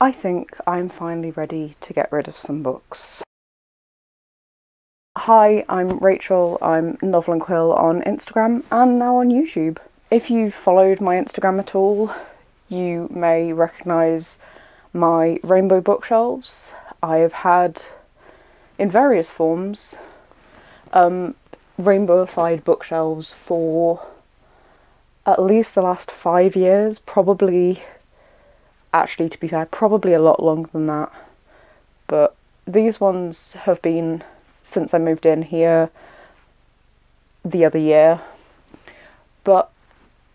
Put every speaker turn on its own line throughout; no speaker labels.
I think I'm finally ready to get rid of some books. Hi, I'm Rachel, I'm Novel and Quill on Instagram and now on YouTube. If you've followed my Instagram at all, you may recognise my rainbow bookshelves. I have had, in various forms, rainbowified bookshelves for at least the last 5 years, probably, actually to be fair, probably a lot longer than that. But these ones have been since I moved in here the other year. But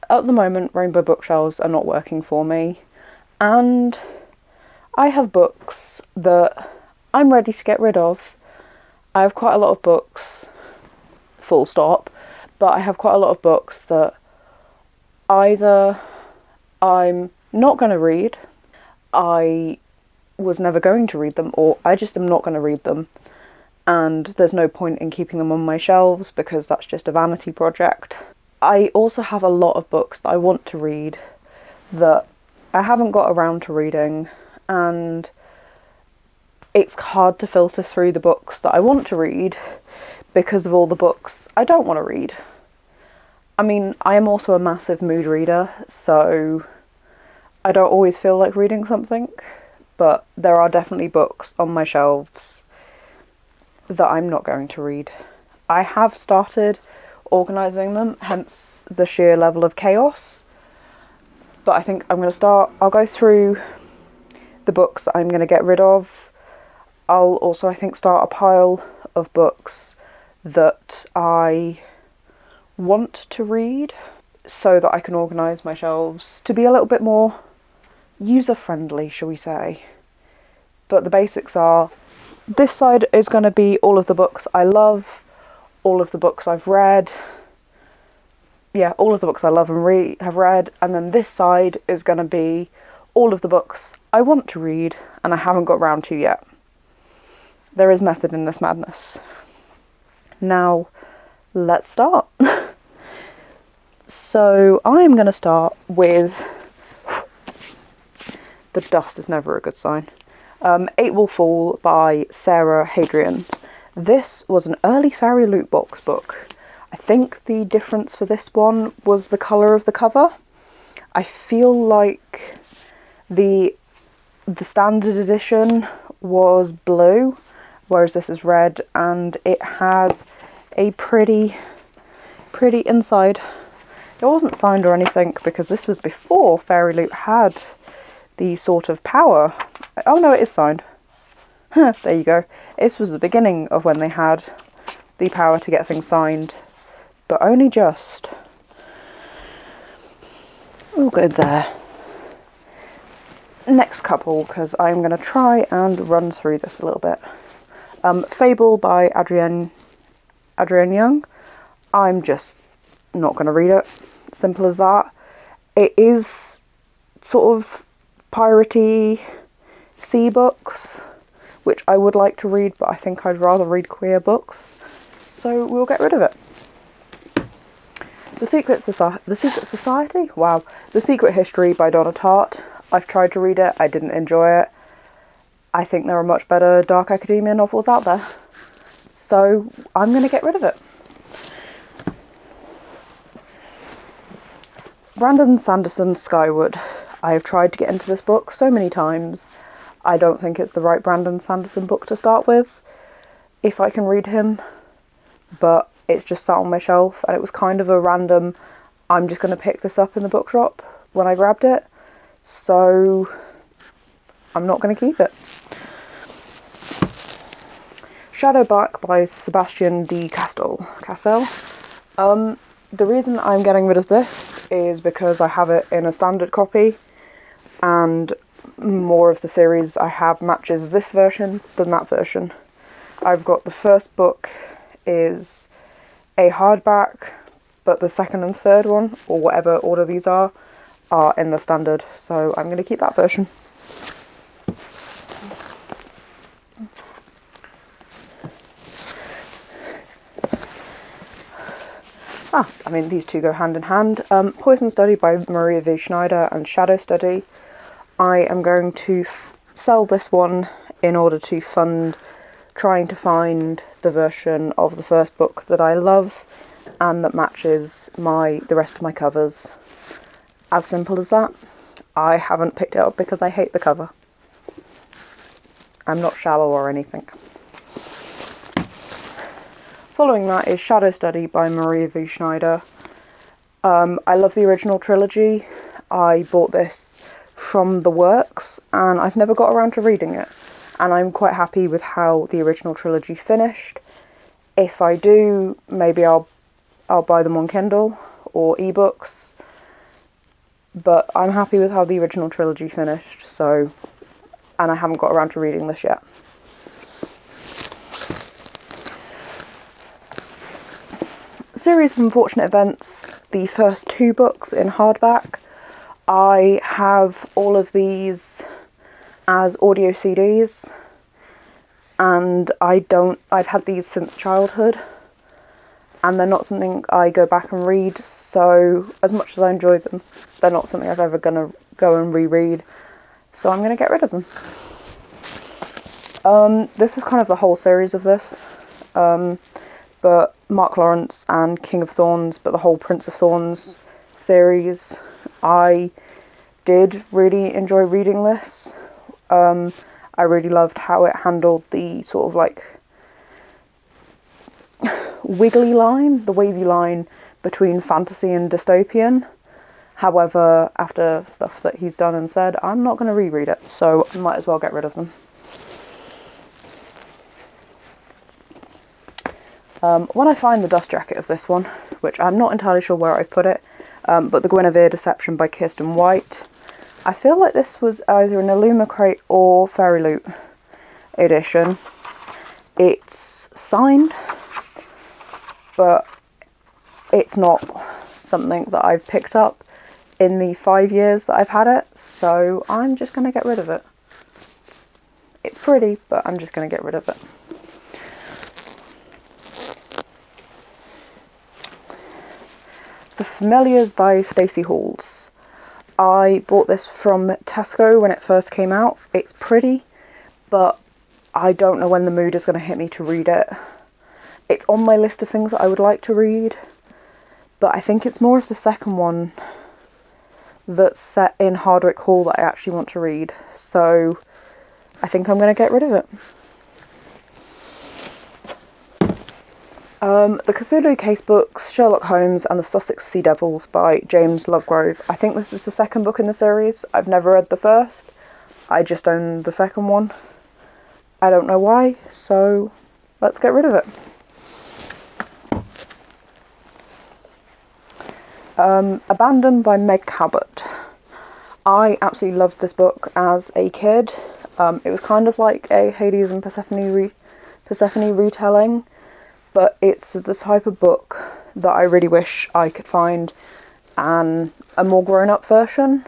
at the moment, rainbow bookshelves are not working for me, and I have books that I'm ready to get rid of. I have quite a lot of books, full stop, but I have quite a lot of books that either I'm not going to read, I was never going to read them, or I just am not going to read them, and there's no point in keeping them on my shelves because that's just a vanity project. I also have a lot of books that I want to read that I haven't got around to reading, and it's hard to filter through the books that I want to read because of all the books I don't want to read. I mean, I am also a massive mood reader, so I don't always feel like reading something, but there are definitely books on my shelves that I'm not going to read. I have started organising them, hence the sheer level of chaos, but I think I'll go through the books that I'm going to get rid of. I'll also, I think, start a pile of books that I want to read so that I can organise my shelves to be a little bit more user-friendly, shall we say. But the basics are, this side is going to be all of the books I love, all of the books I've read, all of the books I love and have read, and then this side is going to be all of the books I want to read and I haven't got round to yet. There is method in this madness. Now, let's start. So, I'm going to start with... The dust is never a good sign. Eight Will Fall by Sarah Hadrian. This was an early Fairy Loot Box book. I think the difference for this one was the colour of the cover. I feel like the standard edition was blue, whereas this is red, and it had a pretty inside. It wasn't signed or anything because this was before Fairy Loot had the sort of power. Oh no, it is signed. There you go. This was the beginning of when they had the power to get things signed, but only just. We'll go there. Next couple, because I'm going to try and run through this a little bit. Fable by Adrienne Young. I'm just not going to read it. Simple as that. It is sort of piratey sea books, which I would like to read, but I think I'd rather read queer books, so we'll get rid of it. The Secret Society? Wow. The Secret History by Donna Tartt. I've tried to read it, I didn't enjoy it. I think there are much better dark academia novels out there, so I'm going to get rid of it. Brandon Sanderson Skyward. I have tried to get into this book so many times. I don't think it's the right Brandon Sanderson book to start with, if I can read him, but it's just sat on my shelf, and it was kind of a random, I'm just going to pick this up in the bookshop when I grabbed it, so I'm not going to keep it. Shadowback by Sebastian de Castell. The reason I'm getting rid of this is because I have it in a standard copy, and more of the series I have matches this version than that version. I've got the first book is a hardback, but the second and third one, or whatever order these are in the standard, so I'm going to keep that version. I mean, these two go hand in hand. Poison Study by Maria V. Schneider and Shadow Study. I am going to sell this one in order to fund trying to find the version of the first book that I love and that matches the rest of my covers. As simple as that. I haven't picked it up because I hate the cover. I'm not shallow or anything. Following that is Shadow Study by Maria V. Schneider. I love the original trilogy. I bought this from the works and I've never got around to reading it. And I'm quite happy with how the original trilogy finished. If I do, maybe I'll buy them on Kindle or ebooks. But I'm happy with how the original trilogy finished, so... And I haven't got around to reading this yet. Series of Unfortunate Events, the first 2 books in hardback. I have all of these as audio CDs, and I've had these since childhood, and they're not something I go back and read, so as much as I enjoy them, they're not something I've ever gonna go and reread, so I'm gonna get rid of them. This is kind of the whole series of this, but Mark Lawrence and King of Thorns, but the whole Prince of Thorns series. I did really enjoy reading this. I really loved how it handled the sort of like wiggly line, the wavy line between fantasy and dystopian. However, after stuff that he's done and said, I'm not going to reread it, so I might as well get rid of them. When I find the dust jacket of this one, which I'm not entirely sure where I put it, but the Guinevere Deception by Kirsten White, I feel like this was either an Illumicrate or Fairy Loot edition. It's signed, but it's not something that I've picked up in the 5 years that I've had it, so I'm just going to get rid of it. It's pretty, but I'm just going to get rid of it. The Familiars by Stacey Halls. I bought this from Tesco when it first came out. It's pretty, but I don't know when the mood is going to hit me to read it. It's on my list of things that I would like to read, but I think it's more of the second one that's set in Hardwick Hall that I actually want to read, so I think I'm going to get rid of it. The Cthulhu Casebooks, Sherlock Holmes and the Sussex Sea Devils by James Lovegrove. I think this is the second book in the series. I've never read the first. I just own the second one. I don't know why, so let's get rid of it. Abandoned by Meg Cabot. I absolutely loved this book as a kid. It was kind of like a Hades and Persephone retelling, but it's the type of book that I really wish I could find a more grown-up version,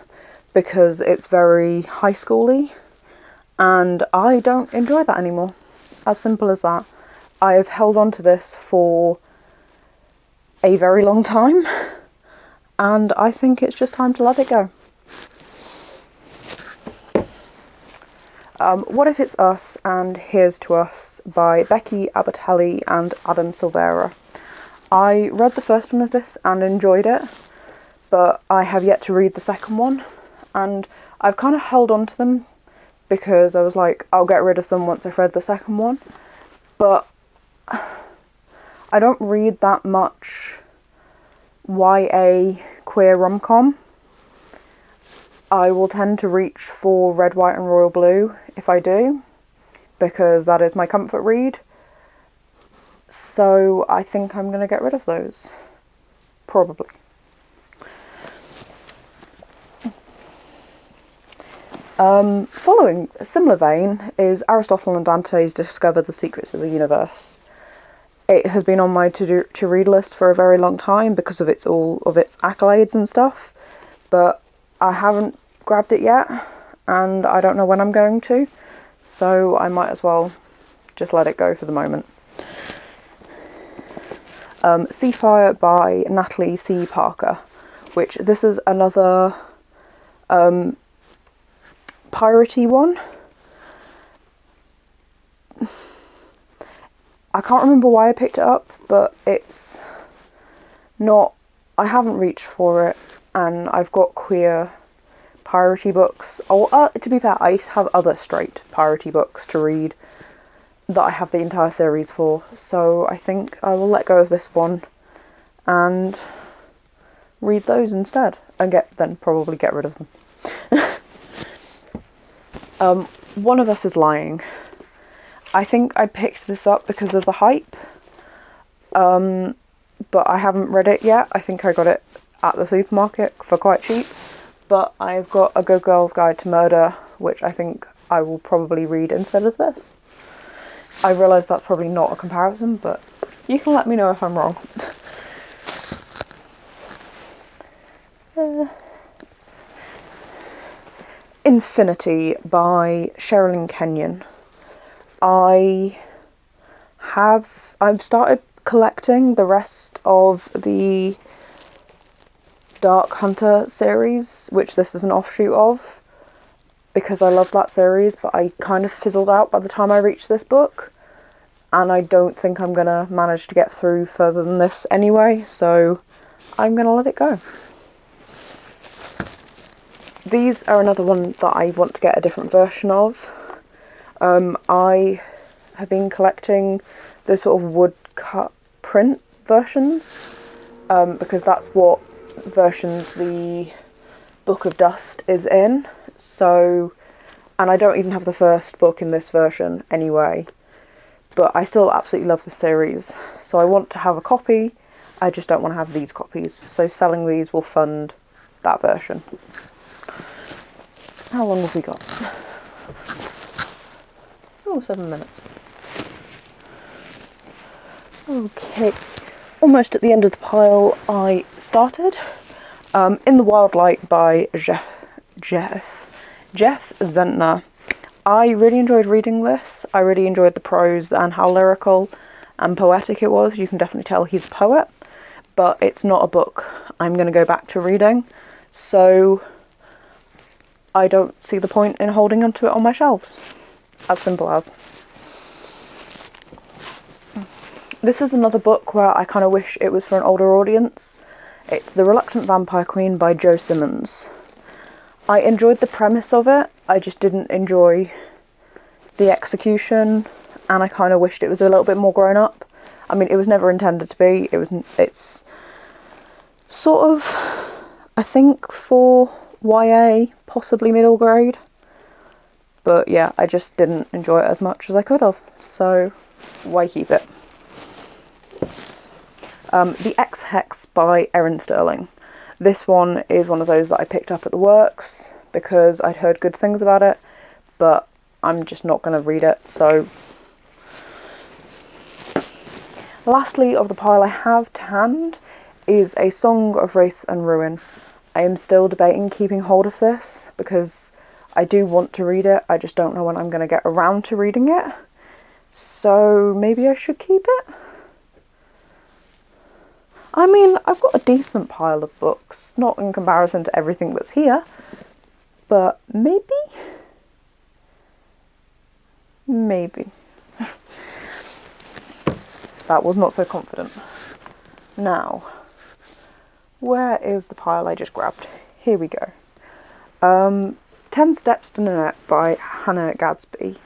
because it's very high school-y, and I don't enjoy that anymore. As simple as that. I have held on to this for a very long time, and I think it's just time to let it go. What If It's Us and Here's to Us by Becky Abatelli and Adam Silvera. I read the first one of this and enjoyed it, but I have yet to read the second one, and I've kind of held on to them because I was like, I'll get rid of them once I've read the second one, but I don't read that much YA queer rom-com. I will tend to reach for Red, White and Royal Blue if I do, because that is my comfort read. So I think I'm going to get rid of those. Probably. Following a similar vein is Aristotle and Dante's Discover the Secrets of the Universe. It has been on my to read list for a very long time because of its accolades and stuff, but I haven't grabbed it yet, and I don't know when I'm going to, so I might as well just let it go for the moment. Seafire by Natalie C. Parker, which this is another piratey one. I can't remember why I picked it up, but it's not, I haven't reached for it, and I've got queer piratey books. Oh, to be fair, I have other straight piratey books to read that I have the entire series for, so I think I will let go of this one and read those instead, and then probably get rid of them. One of Us is Lying. I think I picked this up because of the hype, but I haven't read it yet. I think I got it at the supermarket for quite cheap, but I've got A Good Girl's Guide to Murder, which I think I will probably read instead of this. I realise that's probably not a comparison, but you can let me know if I'm wrong. Infinity by Sherilyn Kenyon. I've started collecting the rest of the Dark Hunter series, which this is an offshoot of, because I love that series, but I kind of fizzled out by the time I reached this book, and I don't think I'm gonna manage to get through further than this anyway, so I'm gonna let it go. These are another one that I want to get a different version of. I have been collecting the sort of woodcut print versions, because that's what versions the Book of Dust is in. So, and I don't even have the first book in this version anyway, but I still absolutely love the series. So I want to have a copy, I just don't want to have these copies. So selling these will fund that version. How long have we got? Oh, 7 minutes. Okay, almost at the end of the pile I started. In the Wild Light by Jeff Zentner. I really enjoyed reading this. I really enjoyed the prose and how lyrical and poetic it was. You can definitely tell he's a poet, but it's not a book I'm going to go back to reading, so I don't see the point in holding onto it on my shelves. As simple as. This is another book where I kind of wish it was for an older audience. It's The Reluctant Vampire Queen by Jo Simmons. I enjoyed the premise of it, I just didn't enjoy the execution, and I kind of wished it was a little bit more grown up. I mean, it was never intended to be. It's sort of, I think, for YA, possibly middle grade. But yeah, I just didn't enjoy it as much as I could have, so why keep it? The X-Hex by Erin Sterling. This one is one of those that I picked up at the works because I'd heard good things about it, but I'm just not going to read it, so. Lastly of the pile I have to hand is A Song of Wraith and Ruin. I am still debating keeping hold of this because I do want to read it, I just don't know when I'm going to get around to reading it, so maybe I should keep it? I mean, I've got a decent pile of books, not in comparison to everything that's here, but maybe? Maybe. That was not so confident. Now, where is the pile I just grabbed? Here we go. 10 Steps to Nanette by Hannah Gadsby,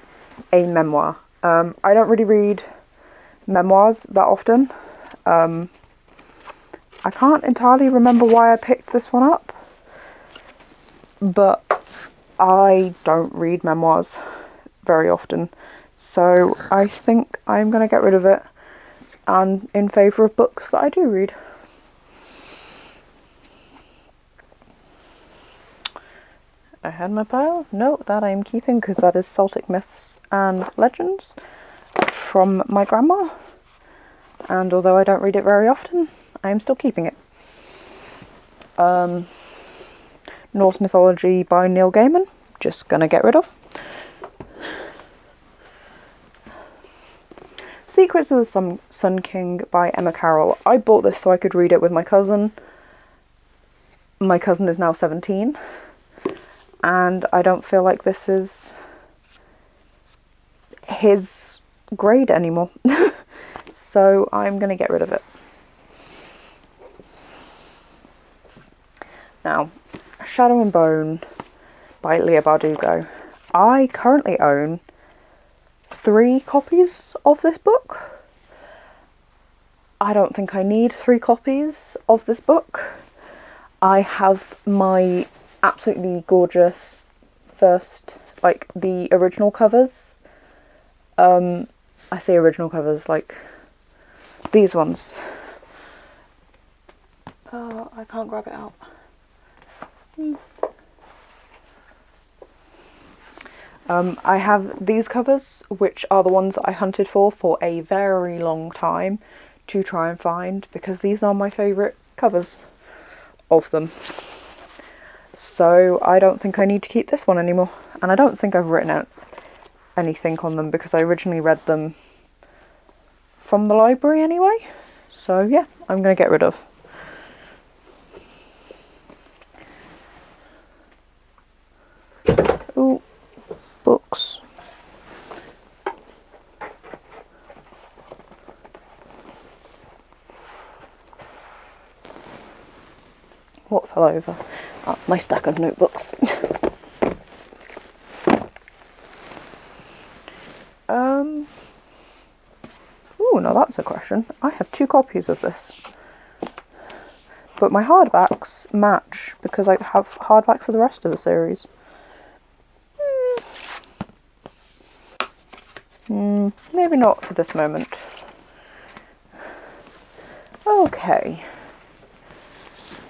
a memoir. I don't really read memoirs that often. I can't entirely remember why I picked this one up, but I don't read memoirs very often, so I think I'm going to get rid of it and in favour of books that I do read. I had my pile. No, that I'm keeping because that is Celtic Myths and Legends from my grandma, and although I don't read it very often, I am still keeping it. Norse Mythology by Neil Gaiman, just gonna get rid of. Secrets of the Sun King by Emma Carroll. I bought this so I could read it with my cousin. My cousin is now 17, and I don't feel like this is his grade anymore. so I'm going to get rid of it. Now, Shadow and Bone by Leah Bardugo. I currently own 3 copies of this book. I don't think I need 3 copies of this book. I have my absolutely gorgeous first, like, the original covers. I say original covers, like these ones. Oh, I can't grab it out. I have these covers, which are the ones that I hunted for a very long time to try and find, because these are my favourite covers of them. So I don't think I need to keep this one anymore, and I don't think I've written out anything on them because I originally read them from the library anyway. So yeah, I'm going to get rid of. Ooh, books. What fell over? Oh, my stack of notebooks. Oh, now that's a question. I have 2 copies of this, but my hardbacks match because I have hardbacks of the rest of the series. Maybe not for this moment. Okay.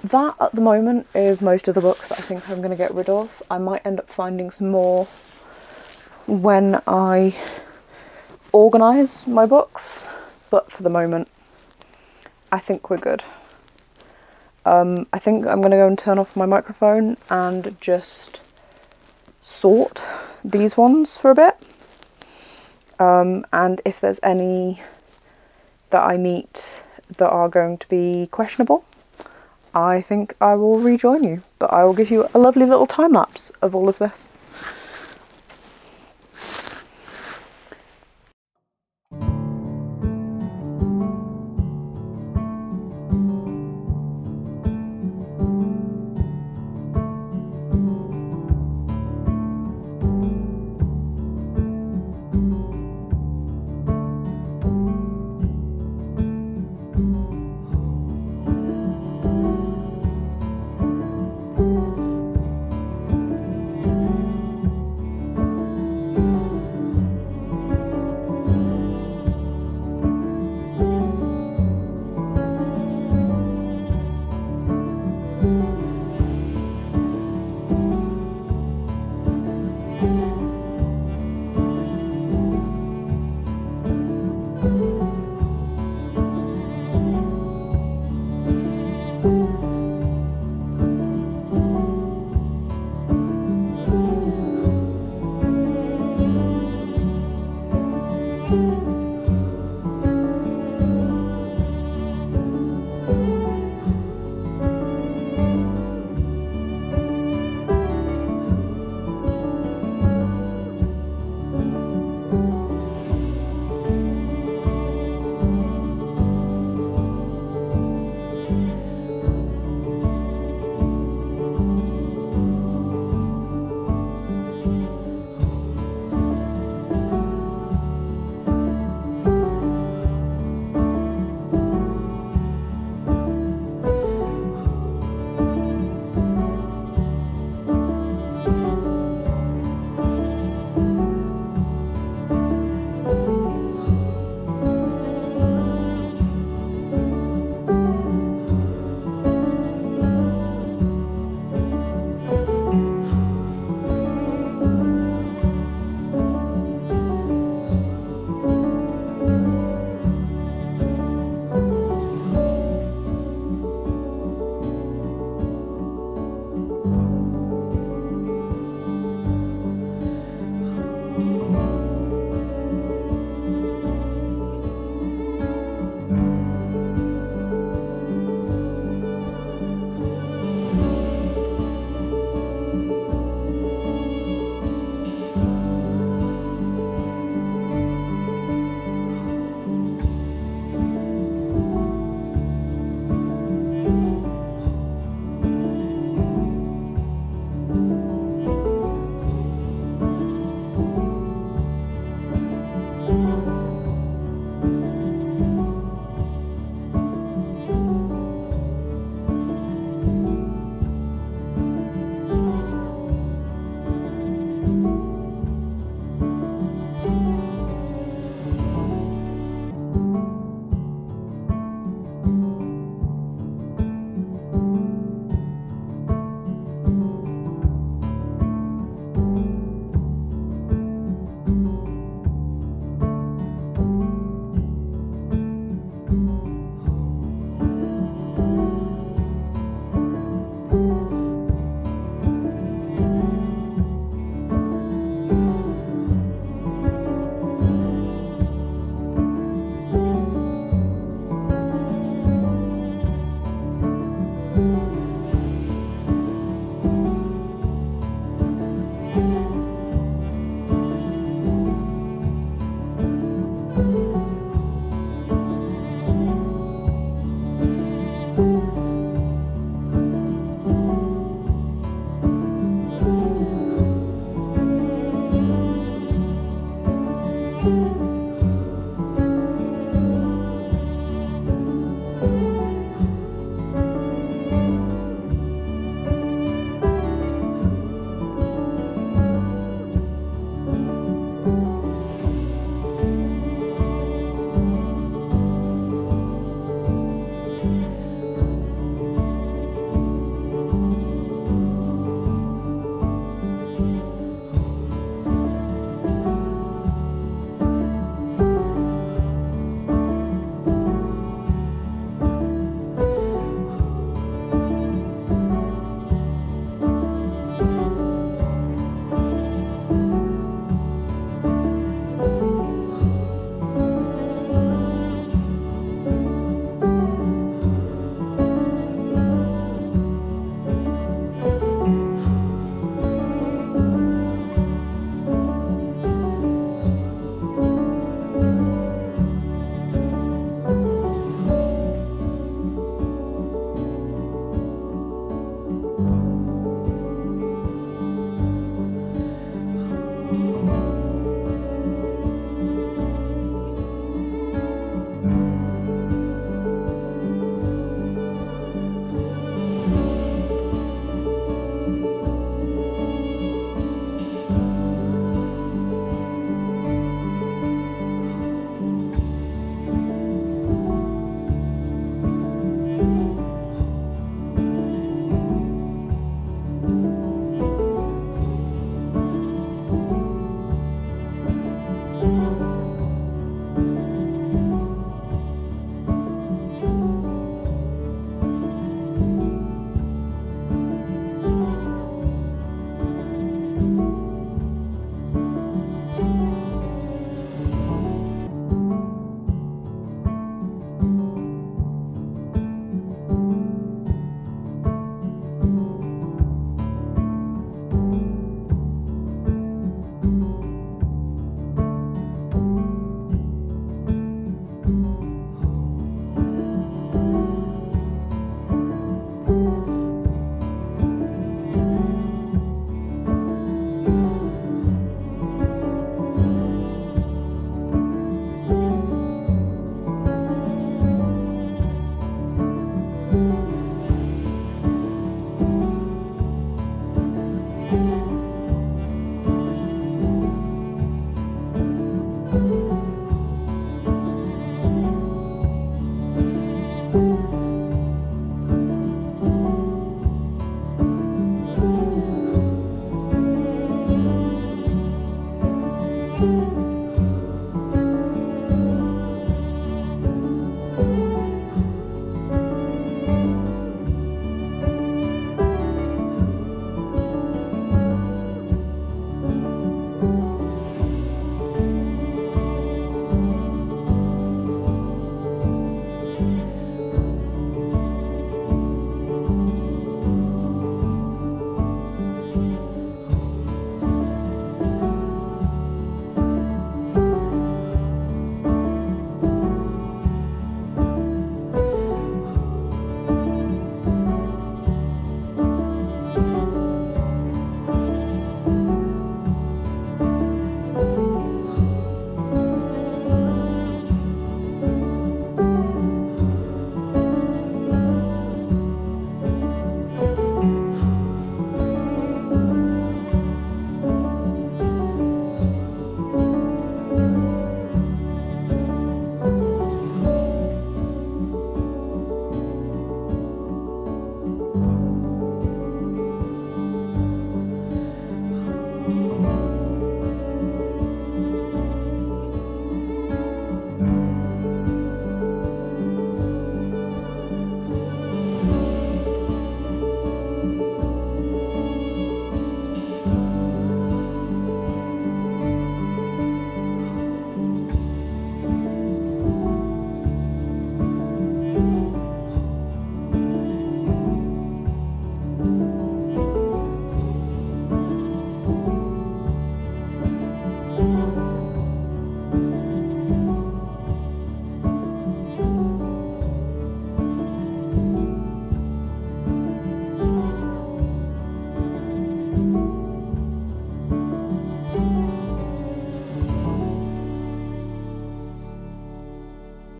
That at the moment is most of the books that I think I'm going to get rid of. I might end up finding some more when I organise my books, but for the moment I think we're good. I think I'm going to go and turn off my microphone and just sort these ones for a bit. And if there's any that I meet that are going to be questionable, I think I will rejoin you, but I will give you a lovely little time lapse of all of this.